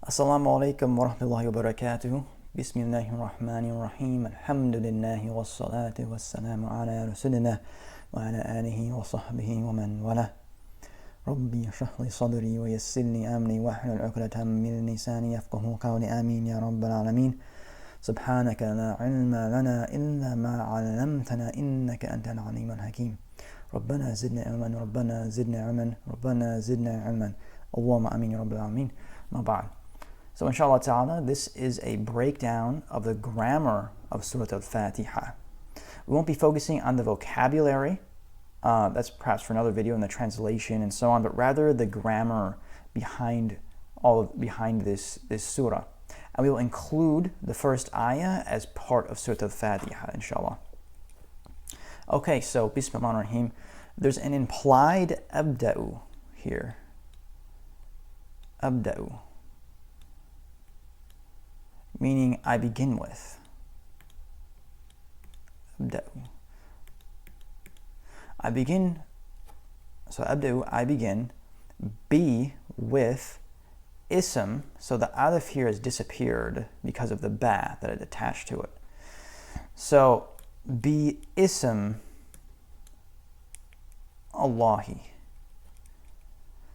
Assalamu alaikum wa rahmatullahi wa barakatuh. Bismillahir Rahmanir Rahim. Alhamdulillahi wassalatu wassalamu ala rasulillah wa ala alihi wa sahbihi wa man wala. Rabbi shrah li sadri wa yassir li amri wahlul 'uqdatam min lisani yafqahu qawli. Amin ya rabbal alamin. Subhanaka la ilma lana illa ma 'allamtana innaka antal alimul hakim. ربنا زدنا علما ربنا زدنا علما ربنا زدنا علما اللهم امين يا رب العالمين. ما بعد. So inshallah ta'ala, this is a breakdown of the grammar of Surat al-Fatiha. We won't be focusing on the vocabulary, that's perhaps for another video, in the translation and so on, but rather the grammar behind this surah. And we will include the first ayah as part of Surat al-Fatiha, inshallah. Okay, so Bismillahir-Rahmanir-Rahim. There's an implied abda'u here. Abda'u, meaning I begin with. Abda'u. I begin, so abda'u, I begin, be with ism, so the alif here has disappeared because of the ba that it attached to it. So be ism Allahi.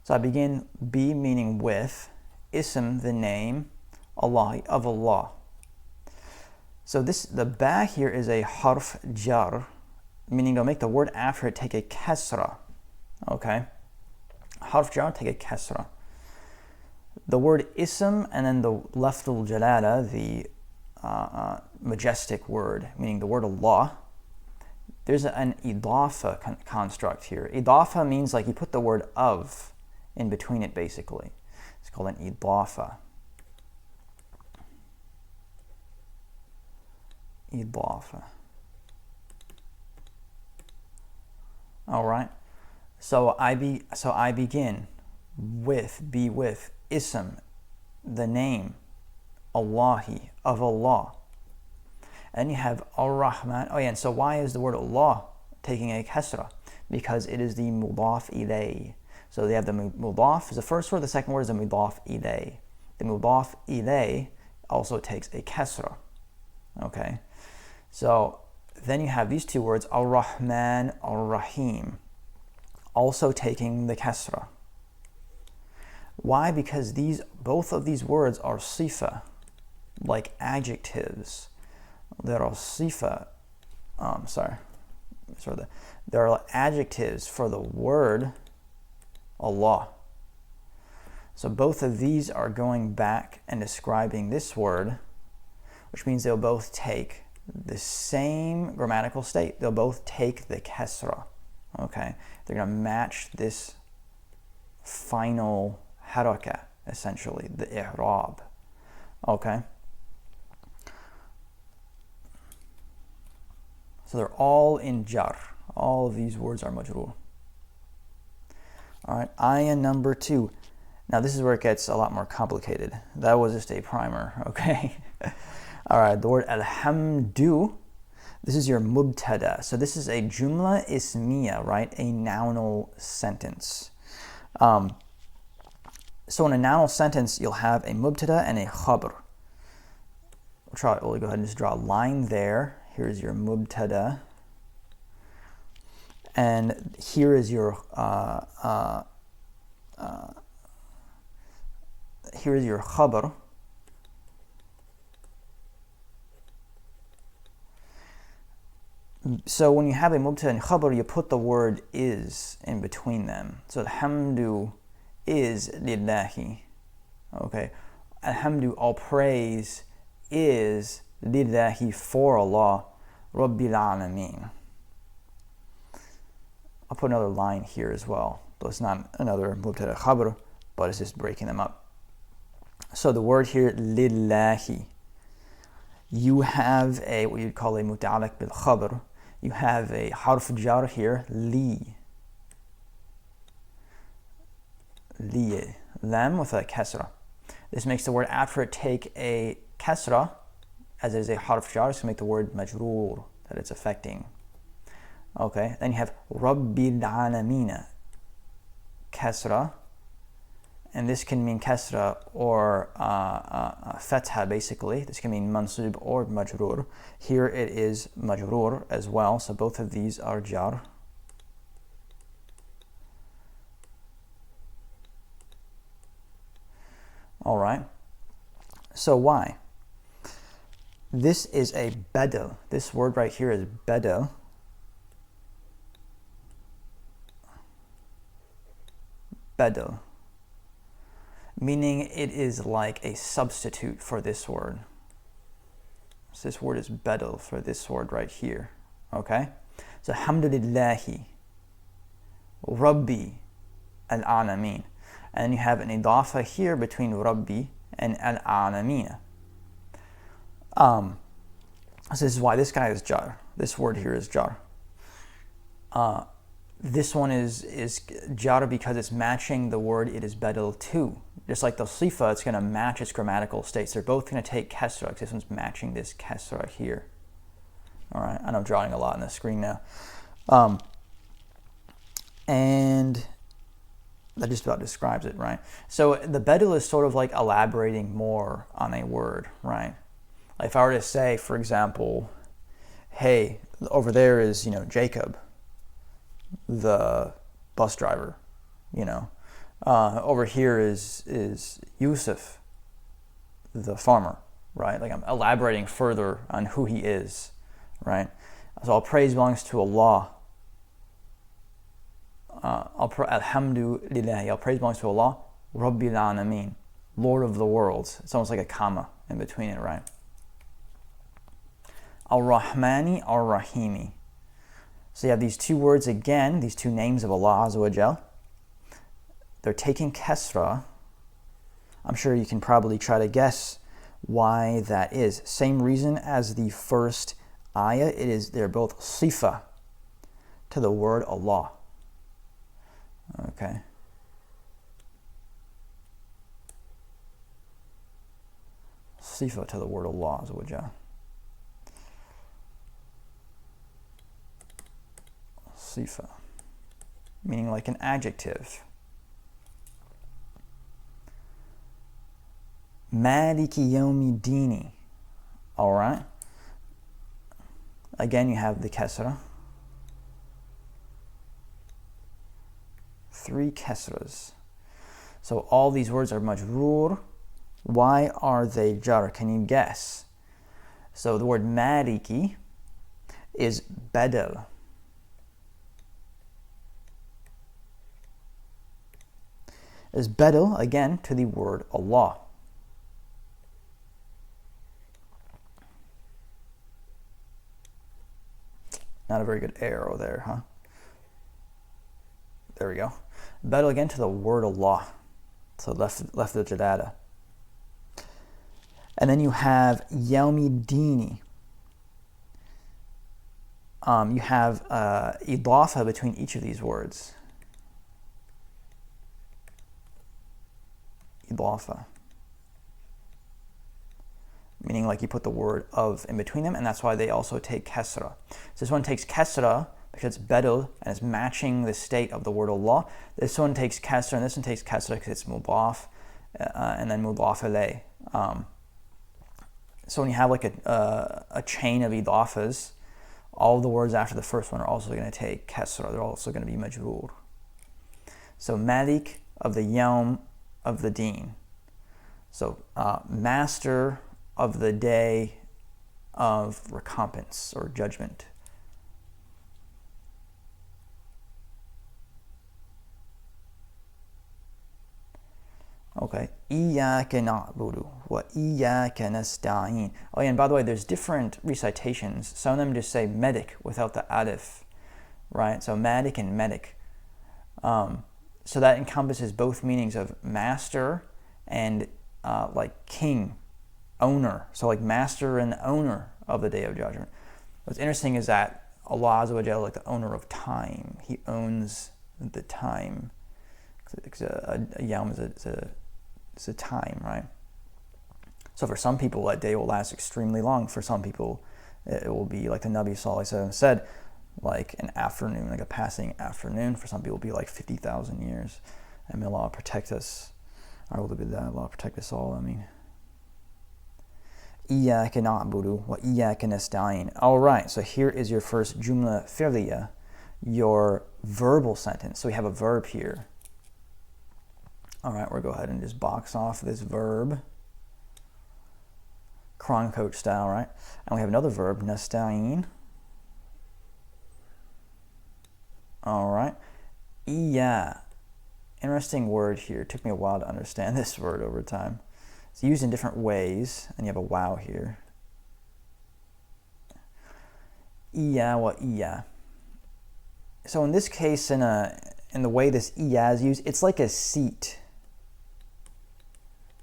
So I begin be meaning with, ism the name, Allahi of Allah. So the ba here is a harf jar, meaning to make the word after it take a kasra. Okay? Harf jar, take a kasra. The word ism and then the lafzul jalala, the majestic word, meaning the word Allah, there's an idafa construct here. Idafa means like you put the word of in between it, basically. It's called an idafa. Idafa. All right. So I begin with, be with, ism, the name, Allahi, of Allah. And you have Ar-Rahman. Oh yeah, and so why is the word Allah taking a kasra? Because it is the mudaf ilay. So they have the mudaf is the first word, the second word is the mudaf ilay. The mudaf ilay also takes a kasra. Okay? So then you have these two words, Ar-Rahman, Ar-Rahim, also taking the kasra. Why? Because both of these words are sifa, like adjectives. There are sifa, there are adjectives for the word Allah. So both of these are going back and describing this word, which means they'll both take the same grammatical state. They'll both take the kasra. Okay? They're going to match this final haraka, essentially, the i'rab. Okay? So they're all in jar. All of these words are majroor. All right, ayah number 2. Now this is where it gets a lot more complicated. That was just a primer, okay? All right, the word alhamdu. This is your mubtada. So this is a jumla ismiya, right? A nounal sentence. So in a nounal sentence, you'll have a mubtada and a khabr. We'll go ahead and just draw a line there. Here's your mubtada, and here is your khabar. So when you have a mubtada and khabar, you put the word is in between them. So alhamdu is lillahi. Okay, alhamdu, all praise, is lillahi, for Allah, Rabbil Alameen. I'll put another line here as well, though it's not another mubtada khabar, but it's just breaking them up. So the word here, lillahi, you have what you'd call a muta'alliq bil khabar. You have a harf jar here, li. Li, lam with a kasra. This makes the word after it take a kasra, as it is a harf jar, to make the word majroor, that it's affecting. Okay, then you have Rabbil Alameen, kasra, And this can mean kasra or fatha, basically. This can mean mansub or majrur. Here it is majrur as well, so both of these are jar. All right. So why? This is a badal. This word right here is badal. Badal. Meaning it is like a substitute for this word. So this word is badal for this word right here. Okay? So alhamdulillahi, Rabbi al-Alameen. And you have an idafa here between Rabbi and al-Alameen. So this is why this guy is jar. This word here is jar. This one is jar because it's matching the word it is badal to. Just like the sifa, it's going to match its grammatical states. They're both going to take kasra because this one's matching this kasra here. All right, I know I'm drawing a lot on the screen now. And that just about describes it, right? So the badal is sort of like elaborating more on a word, right? Like if I were to say, for example, hey, over there is, Jacob, the bus driver, over here is Yusuf, the farmer, right? Like I'm elaborating further on who he is, right? So all praise belongs to Allah. Alhamdulillah, all praise belongs to Allah, Rabbil Alameen, Lord of the worlds. It's almost like a comma in between it, right? Al-Rahmani, Al-Rahimi. So you have these two words again, these two names of Allah Azza wa Jal. They're taking kasra. I'm sure you can probably try to guess why that is. Same reason as the first ayah. They're both sifa to the word Allah. Okay. Sifa to the word Allah Azza wa Jal. Sifa, meaning like an adjective. Maliki yawmi dini. All right. Again, you have the kasra. 3 kasras. So all these words are majroor. Why are they jar? Can you guess? So the word maliki is badal. Is badal, again, to the word Allah. Not a very good arrow there, huh? There we go. Badal again to the word Allah. So left the jadada. And then you have Yawmi Dini. You have idafa between each of these words. Idafa. Meaning like you put the word of in between them, and that's why they also take kasra. So this one takes kasra because it's badal and it's matching the state of the word Allah. This one takes kasra and this one takes kasra because it's mudaf and then mudaf alayh. So when you have like a chain of idafas, all of the words after the first one are also going to take kasra. They're also going to be majroor. So Malik of the Yawm of the Deen. So master of the day of recompense or judgment. Okay. Iyyaka na'budu wa iyyaka nasta'in. Oh yeah, and by the way, there's different recitations. Some of them just say medic without the alif, right? So madik and medic. So that encompasses both meanings of master and like king, owner. So like master and owner of the Day of Judgment. What's interesting is that Allah Azza wa Jalla, like the owner of time, He owns the time. A yawm is a time, right? So for some people, that day will last extremely long. For some people, it will be like the Nabi Sallallahu Alaihi Wasallam said, like an afternoon, like a passing afternoon. For some people, it will be like 50,000 years. And may Allah protect us A'udhu billah, Allah protect us all, I mean. إِيَّاكَ نَعْبُدُ وَإِيَّاكَ نَسْتَعِينُ. Alright, so here is your first jumla fi'liya, your verbal sentence. So we have a verb here. Alright, we'll go ahead and just box off this verb. Cron coach style, right? And we have another verb, nasta'in. Alright. Iya. Interesting word here. It took me a while to understand this word over time. It's used in different ways, and you have a wow here. Iya wa iya. So in this case, in the way this iya is used, it's like a seat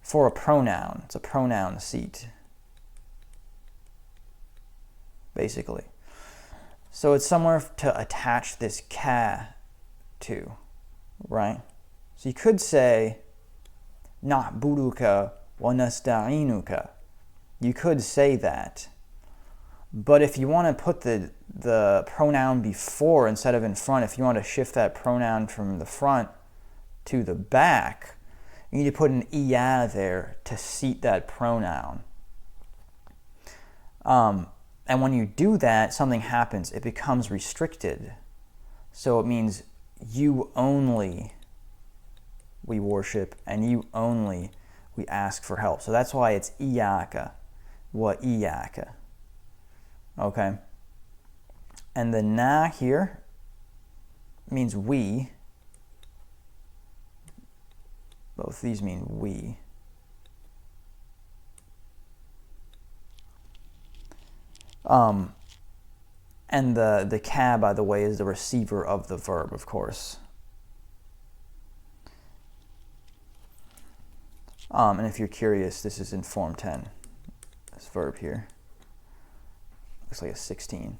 for a pronoun. It's a pronoun seat, basically. So it's somewhere to attach this ka to, right? So you could say na'buduka wa nasta'inuka. You could say that. But if you want to put the pronoun before instead of in front, if you want to shift that pronoun from the front to the back, you need to put an iya there to seat that pronoun. And when you do that, something happens. It becomes restricted. So it means you only we worship, and you only we ask for help. So that's why it's iyaka wa iyaka. Okay? And the na here means we. Both these mean we. And the ka, by the way, is the receiver of the verb, of course. And if you're curious, this is in form 10. This verb here. Looks like a 16.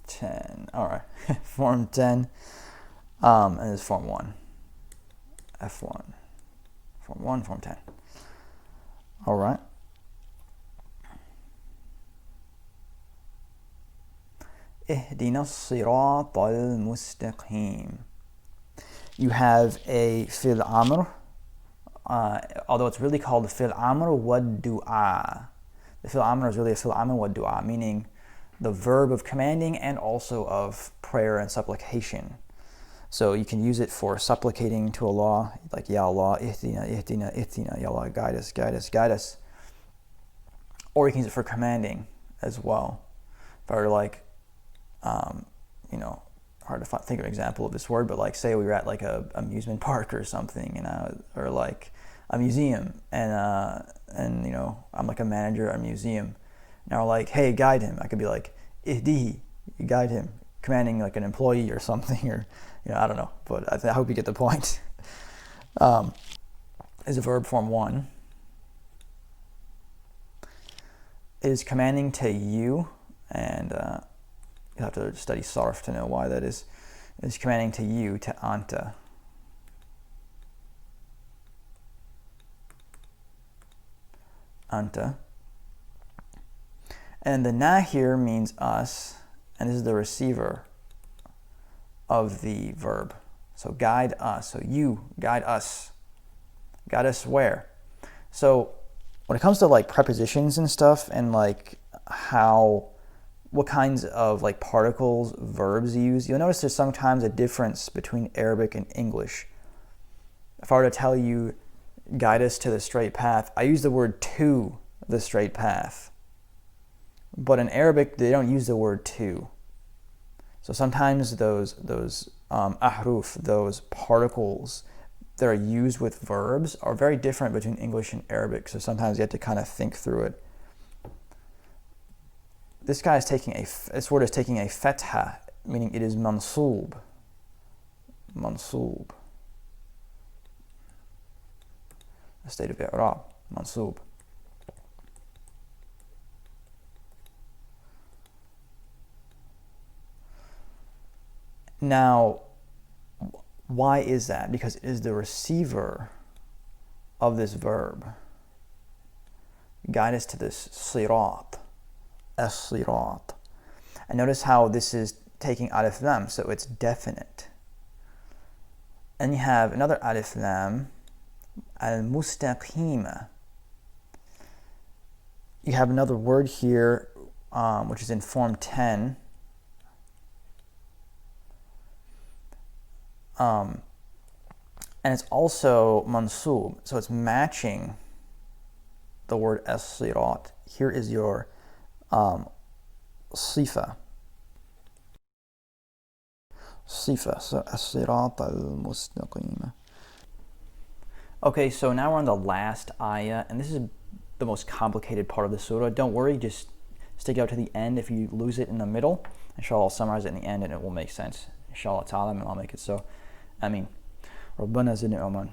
10. All right. Form 10. And it's form 1. F1. Form 1, form 10. All right. اهدنا الصراط المستقيم. You have a fil amr, although it's really called the fil amr wa du'a. The fil amr is really a fil amr wa du'a, meaning the verb of commanding and also of prayer and supplication. So you can use it for supplicating to Allah, like Ya Allah, ihdina, ihdina, ihdina, Ya Allah, guide us, guide us, guide us. Or you can use it for commanding as well. If I were to like, hard to think of an example of this word, but like say we were at like a amusement park or something, or like a museum, and I'm like a manager at a museum. Now like, hey, guide him. I could be like, ihdihi, you guide him, commanding like an employee or something, or I don't know, but I hope you get the point. Is a verb form 1. It is commanding to you, and you'll have to study sarf to know why that is. It is commanding to you, to anta. Anta. And the na here means us, and this is the receiver of the verb. So guide us. So you guide us. Guide us where? So when it comes to like prepositions and stuff, and like what kinds of like particles, verbs you use, you'll notice there's sometimes a difference between Arabic and English. If I were to tell you, guide us to the straight path, I use the word to the straight path. But in Arabic, they don't use the word to. So sometimes those ahruf, those particles that are used with verbs are very different between English and Arabic. So sometimes you have to kind of think through it. This word is taking a fatha, meaning it is mansoob. Mansoob. A state of i'rab, mansoob. Now, why is that? Because it is the receiver of this verb. Guide us to this sirat. As-sirat. And notice how this is taking alif lam, so it's definite. And you have another alif lam, al-mustaqima. You have another word here, which is in form 10. And it's also mansub, so it's matching the word as-sirat. Here is your Sifa. Sifa, so as-sirat al-mustaqima. Okay, so now we're on the last ayah, and this is the most complicated part of the surah. Don't worry, just stick out to the end. If you lose it in the middle, inshallah, I'll summarize it in the end and it will make sense. Inshallah ta'ala, and I'll make it so. Ameen. Rabbana zidni ilman.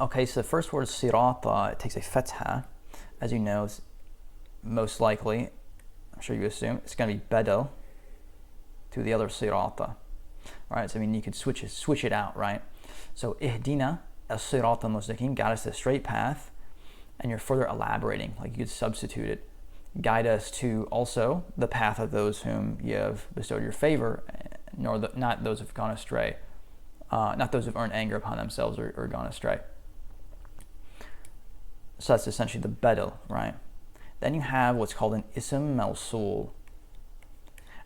Okay, so the first word, sirata, it takes a fatha. As you know, most likely, I'm sure you assume, it's going to be badal to the other sirata. Right, so I mean, you could switch it out, right? So, ihdina as-sirata al-mustaqim, guide us to the straight path, and you're further elaborating, like you could substitute it. Guide us to also the path of those whom you have bestowed your favor, not those who have gone astray, not those who have earned anger upon themselves or gone astray. So that's essentially the badal, right? Then you have what's called an ism mawsul.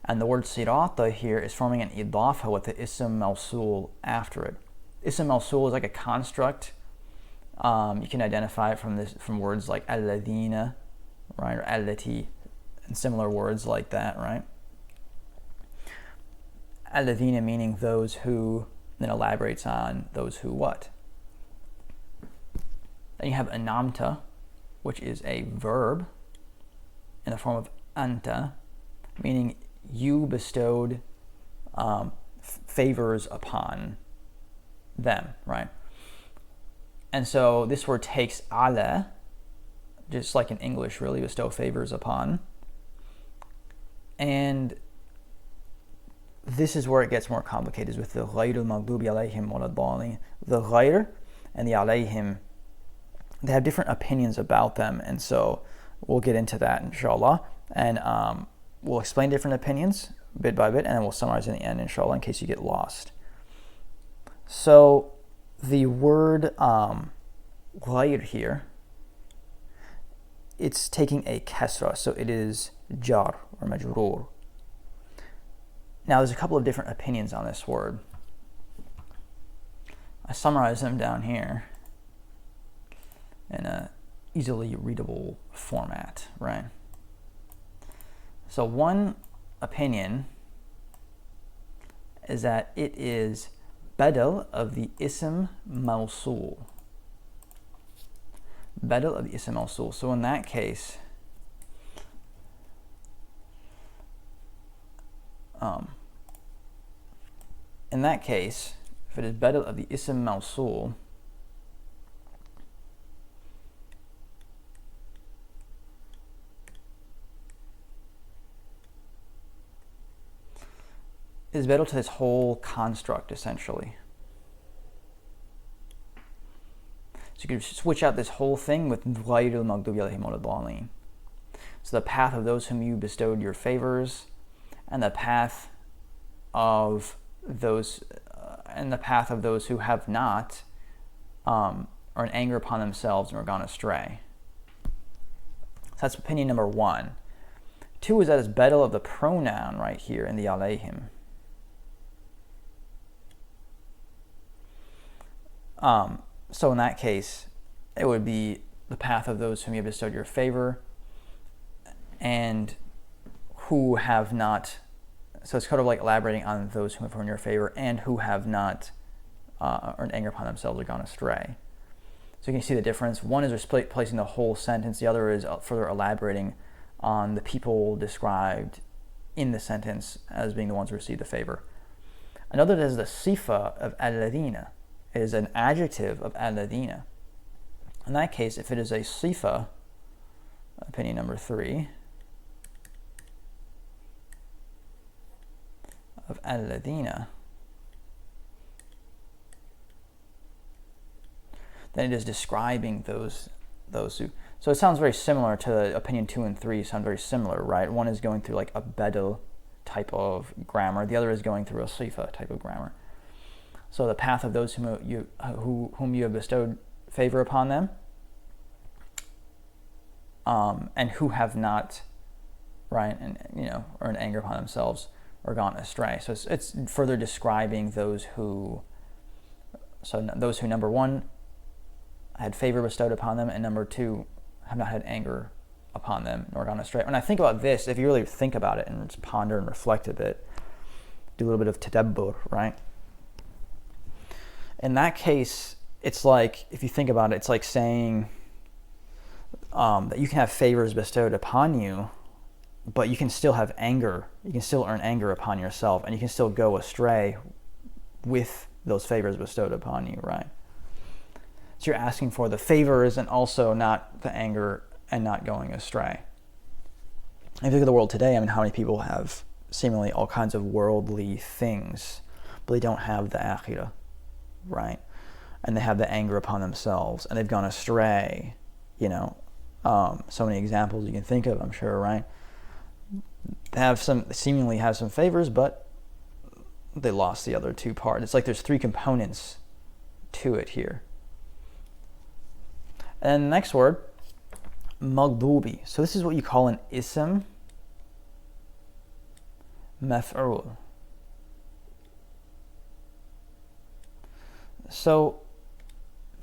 And the word sirata here is forming an idafa with the ism mawsul after it. Ism mawsul is like a construct. You can identify it from words like alladhina, right, or allati, and similar words like that, right? Alladhina meaning those who, then elaborates on those who what. Then you have anamta, which is a verb in the form of anta, meaning you bestowed favors upon them, right? And so this word takes ala, just like in English, really, bestow favors upon. And this is where it gets more complicated, is with the ghayrul maghdubi alayhim waladdallin. The ghayr and the alayhim, they have different opinions about them, and so we'll get into that, inshallah. And we'll explain different opinions bit by bit, and then we'll summarize in the end, inshallah, in case you get lost. So the word ghayr here, it's taking a kasra, so it is jar or majroor. Now there's a couple of different opinions on this word. I summarize them down here in a easily readable format, right? So one opinion is that it is badal of the ism mawsul. Badal of the ism mawsul. So in that case, if it is badal of the ism mawsul, is badal to this whole construct, essentially. So you could switch out this whole thing with ghayril maghdubi alayhim waladdallin. So the path of those whom you bestowed your favors, and the path of those who have not, are in anger upon themselves and are gone astray. So that's opinion number one. Two is that it's badal of the pronoun right here in the alayhim. So in that case, it would be the path of those whom you have bestowed your favor and who have not. So it's kind of like elaborating on those who have earned your favor and who have not earned anger upon themselves or gone astray. So you can see the difference. One is placing the whole sentence. The other is further elaborating on the people described in the sentence as being the ones who received the favor. Another is the sifa of alladhina. It is an adjective of alladhina. In that case, if it is a sifa, opinion number 3, of alladhina, then it is describing those who. So it sounds very similar to opinion 2 and 3. Sound very similar, right? One is going through like a badal type of grammar. The other is going through a sifa type of grammar. So the path of those whom you have bestowed favor upon them, and who have not, right, and earned anger upon themselves or gone astray. So it's further describing those who, number one, had favor bestowed upon them, and number two, have not had anger upon them nor gone astray. When I think about this, if you really think about it and just ponder and reflect a bit, do a little bit of tadabbur, right? In that case, it's like, if you think about it, it's like saying that you can have favors bestowed upon you, but you can still have anger. You can still earn anger upon yourself, and you can still go astray with those favors bestowed upon you, right? So you're asking for the favors and also not the anger and not going astray. If you look at the world today, I mean, how many people have seemingly all kinds of worldly things, but they don't have the akhirah, right? And they have the anger upon themselves, and they've gone astray, so many examples you can think of, I'm sure, right? They seemingly have some favors, but they lost the other two parts. It's like there's three components to it here. And the next word, maghdubi. So this is what you call an ism maf'ul. So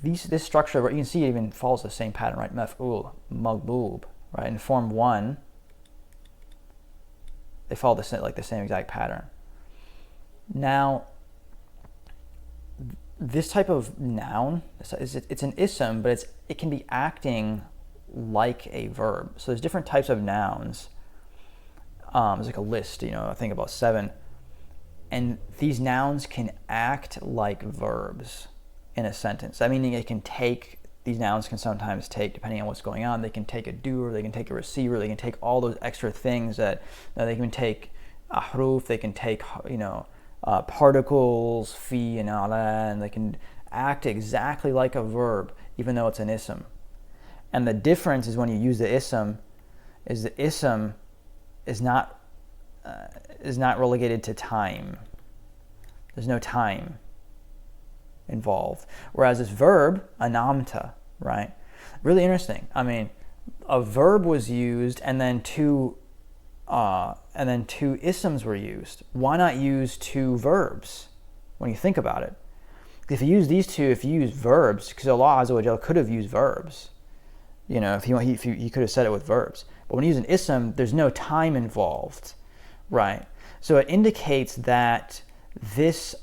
this structure, you can see it even follows the same pattern, right? Maf'ul, maghdub, right? In form 1, they follow the same exact pattern. Now, this type of noun, it's an ism, but it can be acting like a verb. So there's different types of nouns. There's like a list, I think about 7. And these nouns can act like verbs in a sentence. I mean, these nouns can sometimes take, depending on what's going on, they can take a doer, they can take a receiver, they can take all those extra things that they can take ahruf, they can take, particles, fi and ala, and they can act exactly like a verb, even though it's an ism. And the difference is when you use the ism is not relegated to time. There's no time involved. Whereas this verb, anamta, right? Really interesting. I mean, a verb was used, and then two isms were used. Why not use two verbs when you think about it? If you use these two, if you use verbs, because Allah Azza wa Jalla could have used verbs. If he could have said it with verbs. But when you use an ism, there's no time involved, right? So it indicates that this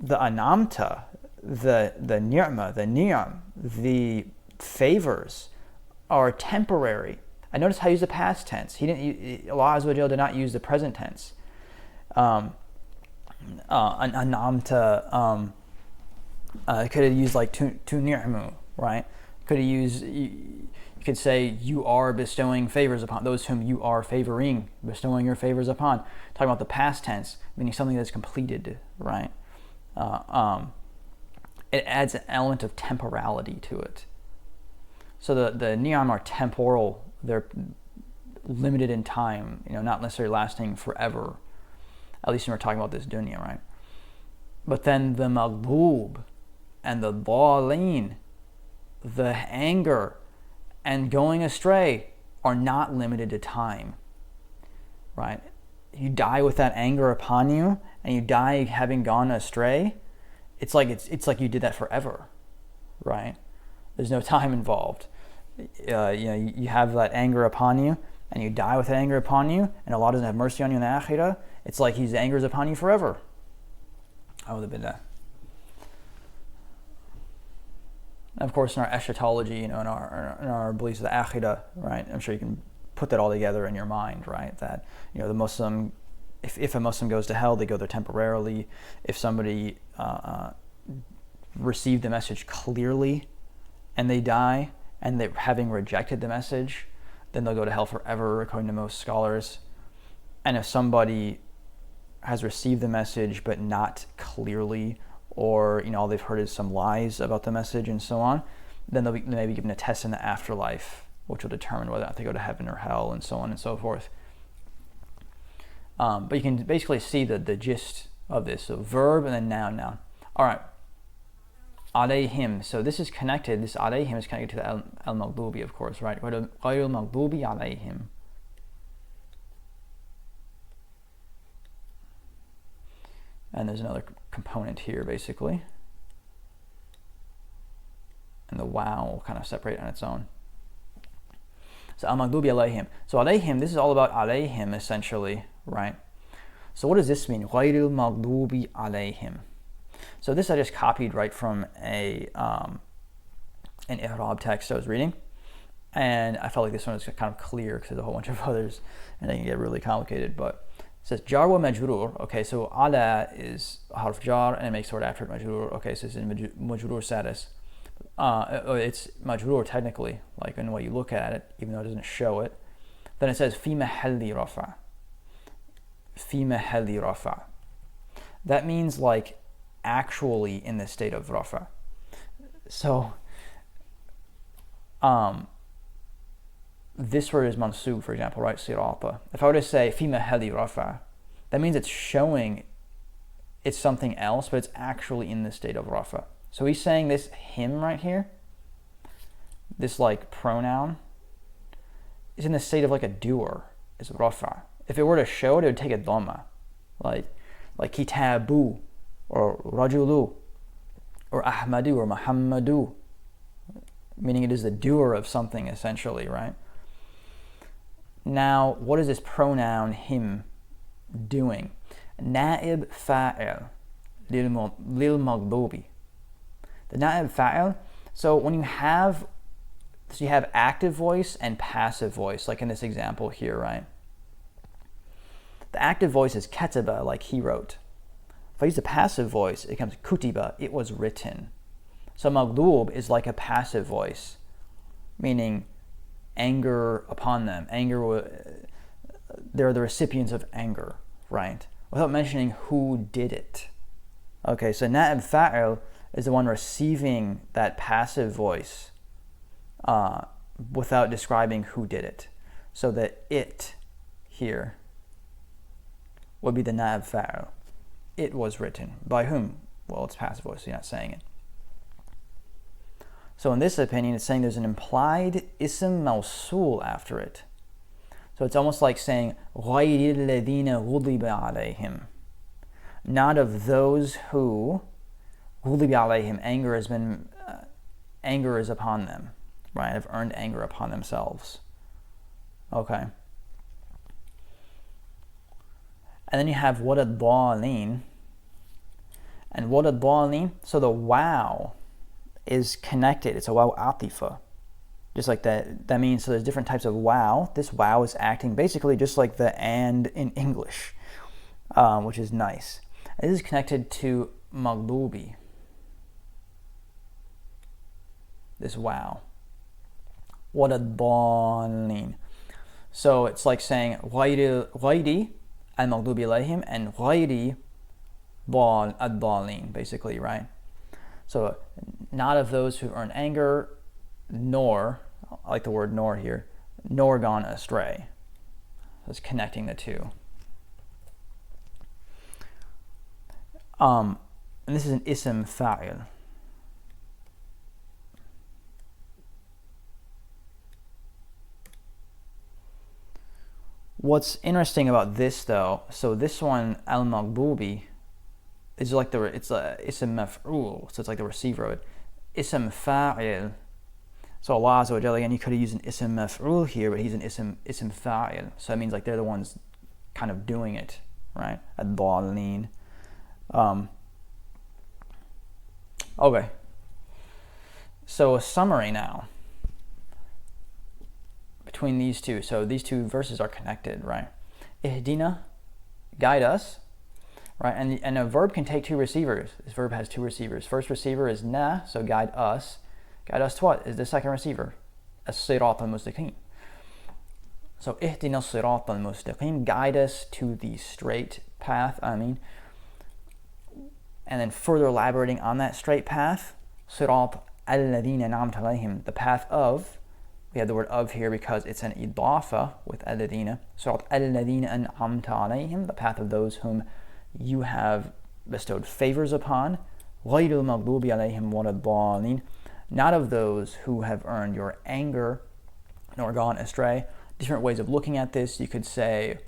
the anamta, the ni'mah, the ni'am, the favors are temporary. I notice how he used the past tense. Allah Azza wa Jalla did not use the present tense. Anamta could have used like tu ni'mu, right? Could have used, you could say, you are bestowing favors upon those whom you are favoring, bestowing your favors upon. Talking about the past tense, meaning something that's completed, right? It adds an element of temporality to it. So the ni'am are temporal. They're limited in time, not necessarily lasting forever. At least when we're talking about this dunya, right? But then the maghdub and the dhalin, the anger and going astray, are not limited to time, right? You die with that anger upon you, and you die having gone astray. It's like you did that forever, right? There's no time involved. You have that anger upon you, and you die with that anger upon you, and Allah doesn't have mercy on you in the akhirah. It's like His anger is upon you forever. A'udhu billah. And of course, in our eschatology, in our beliefs of the akhirah, right? I'm sure you can put that all together in your mind, right? That the Muslim, if a Muslim goes to hell, they go there temporarily. If somebody received the message clearly, and they die, and they're having rejected the message, then they'll go to hell forever, according to most scholars. And if somebody has received the message but not clearly, or all they've heard is some lies about the message and so on, then they may be given a test in the afterlife, which will determine whether or not they go to heaven or hell, and so on and so forth. But you can basically see the gist of this. So verb and then noun. All right. alayhim. So this is connected, this alayhim is connected to the al-maghdubi, of course, right? غَيْرُ الْمَغْضُوبِ عَلَيْهِمْ. And there's another component here, basically. And the wow will kind of separate on its own. So al-maghdubi alayhim. So alayhim, this is all about alayhim, essentially, right? So what does this mean? غَيْرُ الْمَغْضُوبِ عَلَيْهِمْ. So this I just copied right from an i'rab text I was reading. And I felt like this one was kind of clear because there's a whole bunch of others and they can get really complicated. But it says jar wa majrur. Okay, so ala is harf jar and it makes the word after it majrur. Okay, so it's in majrur status. It's majrur technically, like in the way you look at it, even though it doesn't show it. Then it says fi mahalli rafa. Fi mahalli rafa. That means like actually in the state of rafa. So this word is mansub, for example, right? Sirata. If I were to say fi mahalli rafa, that means it's showing it's something else, but it's actually in the state of rafa. So he's saying this him right here, this like pronoun, is in the state of like a doer, is rafa. If it were to show it, it would take a dhamma, like kitabu, or rajulu, or ahmadu, or muhammadu, meaning it is the doer of something, essentially, right? Now, what is this pronoun him doing? Na'ib fa'il lil maghdubi. The na'ib fa'il, so when you have active voice and passive voice, like in this example here, right? The active voice is kataba, like he wrote. If I use the passive voice, it becomes kutiba, it was written. So maghdub is like a passive voice, meaning anger upon them. They're the recipients of anger, right? Without mentioning who did it. Okay, so na'ib fa'il is the one receiving that passive voice without describing who did it. So the it here would be the na'ib fa'il. It was written. By whom? Well, it's passive voice, so you're not saying it. So in this opinion, it's saying there's an implied ism mawsul after it. So it's almost like saying غَيْرِ الَّذِينَ غُضِبَ عَلَيْهِمْ. Not of those who غُضِبَ عَلَيْهِمْ, anger is upon them, right? Have earned anger upon themselves. Okay. And then you have وَلَا الضَّالِينَ. And وَلَا الضَّالِينَ, so the wow is connected. It's a wow atifa. Just like that. That means, so there's different types of wow. This wow is acting basically just like the and in English, which is nice. And this is connected to maghdubi. This wow. وَلَا الضَّالِينَ. So it's like saying غَيْرِ al-maghdubi alayhim and غَيْرِ ad-dhalin, basically, right? So not of those who earn anger, nor, I like the word nor here, nor gone astray. So it's connecting the two. And this is an ism fa'il. What's interesting about this, though, so this one, al-maghdubi, is like it's a ism maf'ul, so it's like the receiver of it. Ism fa'il. So Allah Azza wa Jalla, again, you could have used an ism maf'ul here, but he's an ism fa'il. So that means like they're the ones kind of doing it, right? Ad-dhalin. Okay. So a summary now between these two. So these two verses are connected, right? Ihdina, guide us, right? And a verb can take two receivers. This verb has two receivers. First receiver is na, so guide us. Guide us to what? Is the second receiver? As-sirat al-mustaqim. So ihdina as-sirat al-mustaqim, guide us to the straight path, and then further elaborating on that straight path, sirat al-ladina an'amta alayhim, the path of, we have the word of here because it's an idafa with al-ladina. Sirat al-ladina an'amta alayhim, the path of those whom you have bestowed favors upon. غَيْرِ الْمَغْضُوبِ عَلَيْهِمْ وَلَا الضَّالِّينَ, not of those who have earned your anger nor gone astray. Different ways of looking at this. You could say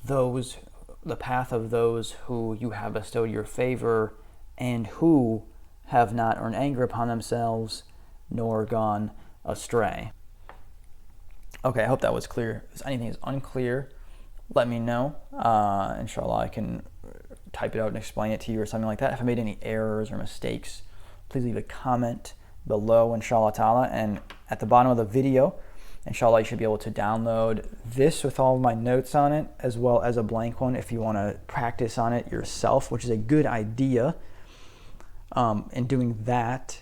the path of those who you have bestowed your favor and who have not earned anger upon themselves nor gone astray. Okay, I hope that was clear. If anything is unclear, let me know. Inshallah, I can type it out and explain it to you or something like that. If I made any errors or mistakes, please leave a comment below, inshallah ta'ala. And at the bottom of the video, inshallah, you should be able to download this with all of my notes on it, as well as a blank one if you want to practice on it yourself, which is a good idea. In doing that,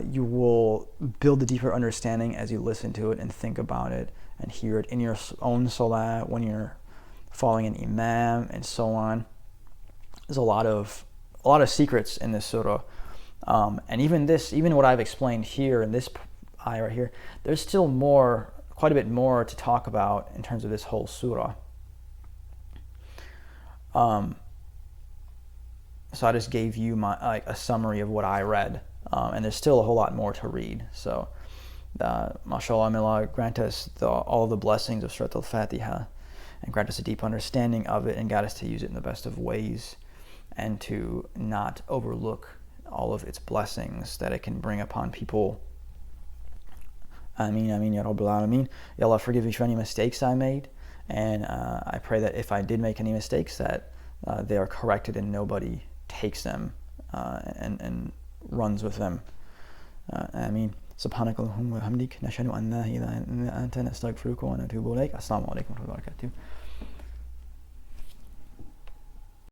you will build a deeper understanding as you listen to it and think about it and hear it in your own salah when you're following an imam and so on. There's a lot of secrets in this surah, and even what I've explained here in this ayah right here, there's still quite a bit more to talk about in terms of this whole surah. So I just gave you a summary of what I read, and there's still a whole lot more to read. So, mashallah, may Allah grant us all the blessings of Surat al-Fatiha, and grant us a deep understanding of it, and guide us to use it in the best of ways, and to not overlook all of its blessings that it can bring upon people. Ameen, ameen, ya Rabbil Alameen. Ya Allah, forgive me for any mistakes I made, and I pray that if I did make any mistakes, that they are corrected and nobody takes them and runs with them. Ameen. سبحانك اللهم وبحمدك نشهد أن لا إله إلا أنت نستغفرك ونتوب إليك. السلام عليكم ورحمة الله وبركاته.